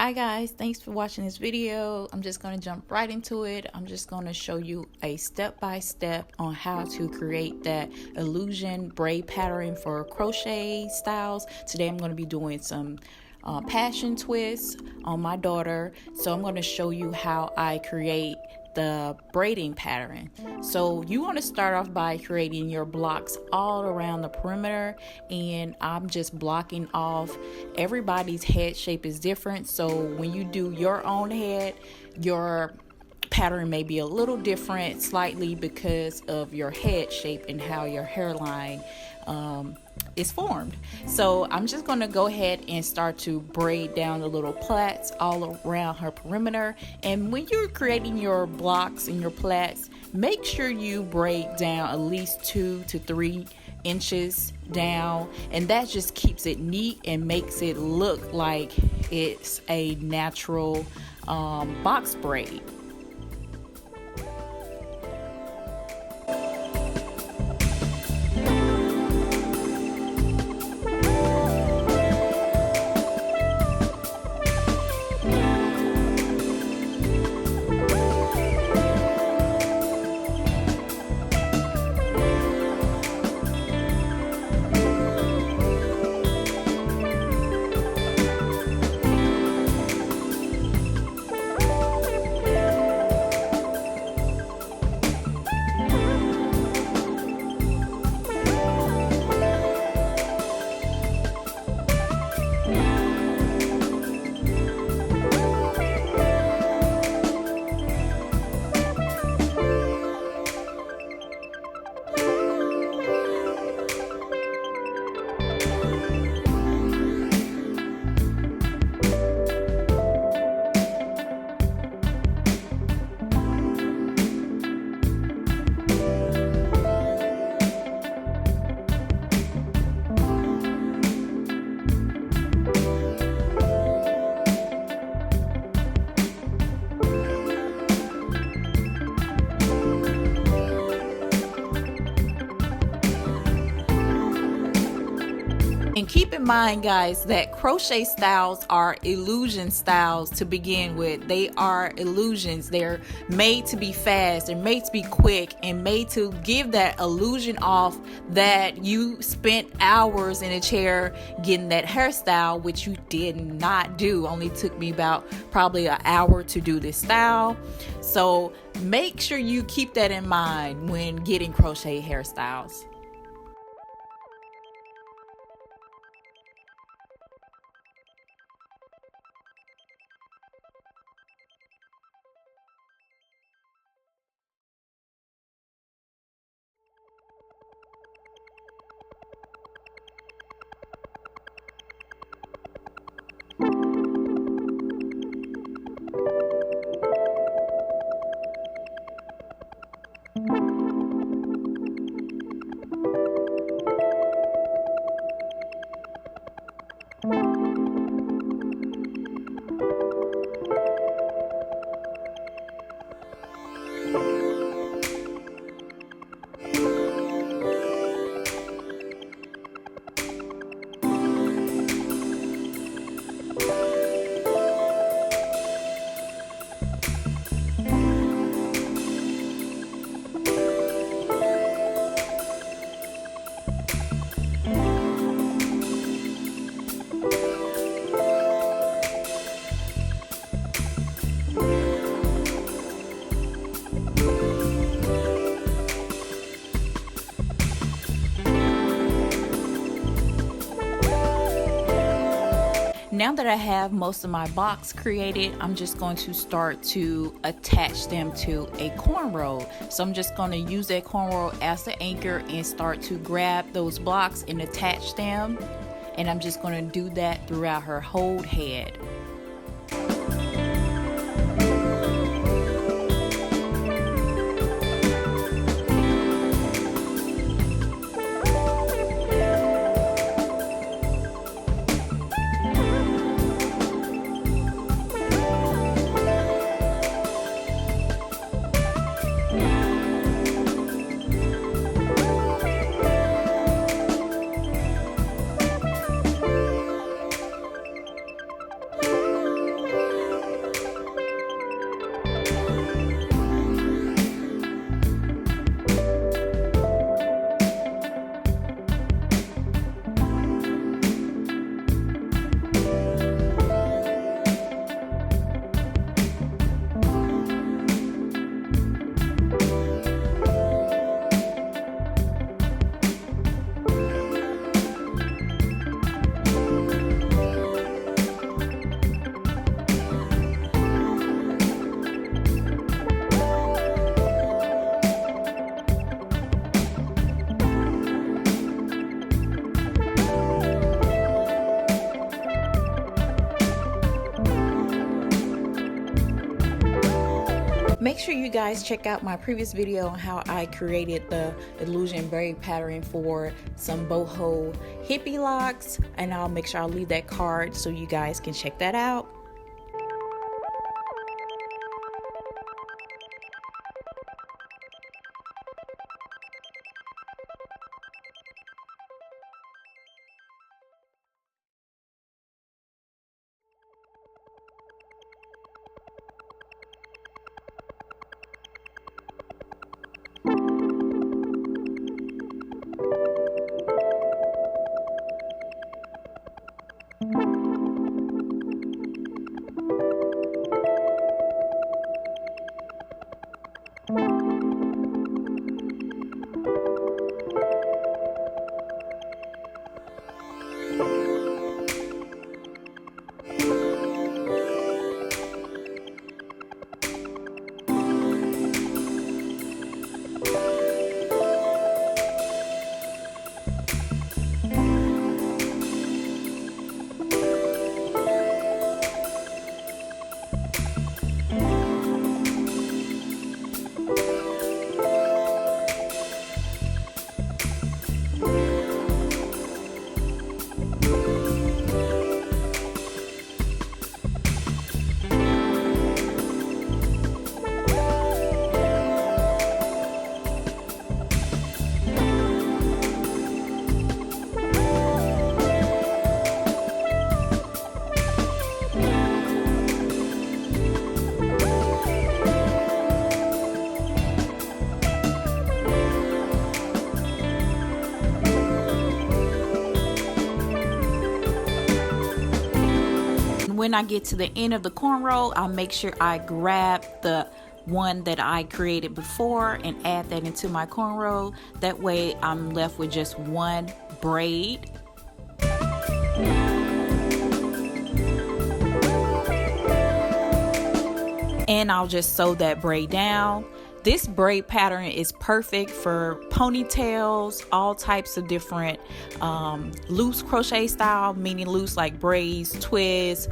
Hi guys, thanks for watching this video. I'm just going to jump right into it. I'm just going to show you a step-by-step on how to create that illusion braid pattern for crochet styles. Today I'm going to be doing some passion twists on my daughter. So I'm going to show you how I create the braiding pattern. So you want to start off by creating your blocks all around the perimeter, and I'm just blocking off. Everybody's head shape is different, so when you do your own head, your pattern may be a little different slightly because of your head shape and how your hairline is formed. So I'm just going to go ahead and start to braid down the little plaits all around her perimeter. And when you're creating your blocks and your plaits, make sure you braid down at least 2 to 3 inches down, and that just keeps it neat and makes it look like it's a natural box braid. And keep in mind, guys, that crochet styles are illusion styles to begin with. They are illusions. They're made to be fast, they're made to be quick, and made to give that illusion off that you spent hours in a chair getting that hairstyle, which you did not do. Only took me about probably an hour to do this style. So make sure you keep that in mind when getting crochet hairstyles. Now that I have most of my blocks created, I'm just going to start to attach them to a cornrow. So I'm just going to use that cornrow as the anchor and start to grab those blocks and attach them. And I'm just going to do that throughout her whole head. Make sure you guys check out my previous video on how I created the illusion braid pattern for some boho hippie locks, and I'll make sure I'll leave that card so you guys can check that out. When I get to the end of the cornrow, I'll make sure I grab the one that I created before and add that into my cornrow. That way I'm left with just one braid. And I'll just sew that braid down. This braid pattern is perfect for ponytails, all types of different loose crochet style, meaning loose like braids, twists,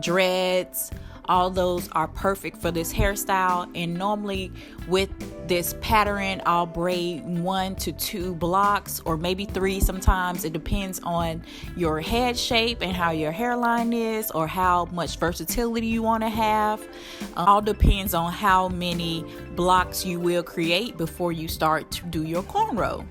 dreads. All those are perfect for this hairstyle. And normally with this pattern, I'll braid 1 to 2 blocks or maybe 3 sometimes. It depends on your head shape and how your hairline is or how much versatility you want to have. All depends on how many blocks you will create before you start to do your cornrow.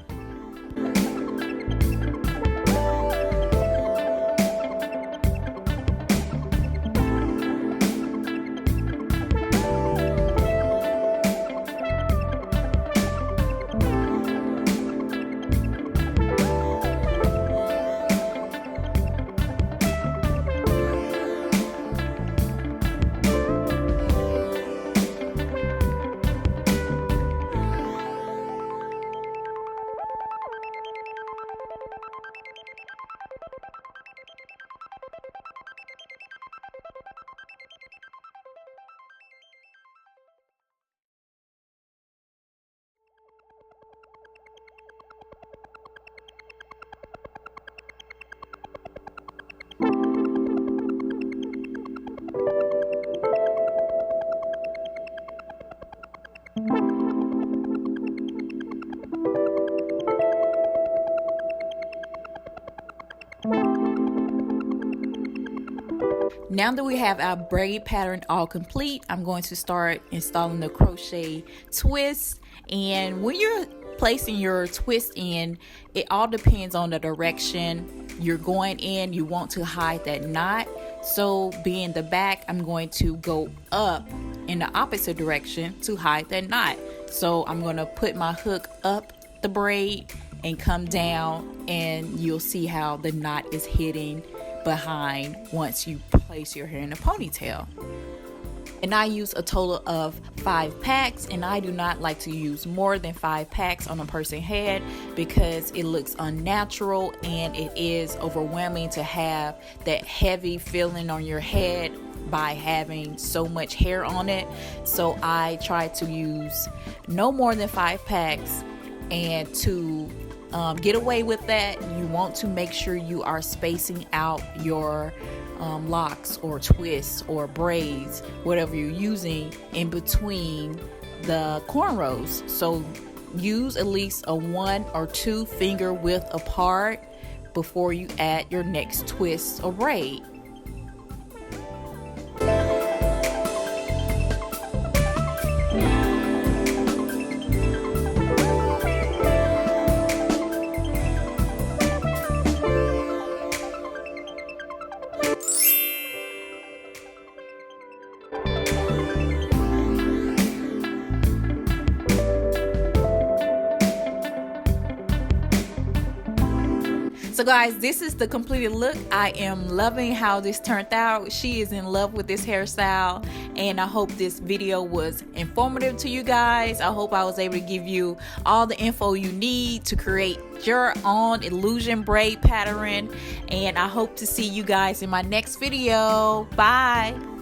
Now that we have our braid pattern all complete, I'm going to start installing the crochet twist. And when you're placing your twist in, it all depends on the direction you're going in. You want to hide that knot. So being the back, I'm going to go up in the opposite direction to hide that knot. So I'm going to put my hook up the braid and come down, and you'll see how the knot is hitting behind once you place your hair in a ponytail. And I use a total of 5 packs, and I do not like to use more than 5 packs on a person's head because it looks unnatural and it is overwhelming to have that heavy feeling on your head by having so much hair on it. So I try to use no more than 5 packs, and to get away with that, you want to make sure you are spacing out your locks or twists or braids, whatever you're using, in between the cornrows. So use at least a 1 or 2 finger width apart before you add your next twist or braid. So guys, this is the completed look. I am loving how this turned out. She is in love with this hairstyle, and I hope this video was informative to you guys. I hope I was able to give you all the info you need to create your own illusion braid pattern, and I hope to see you guys in my next video. Bye.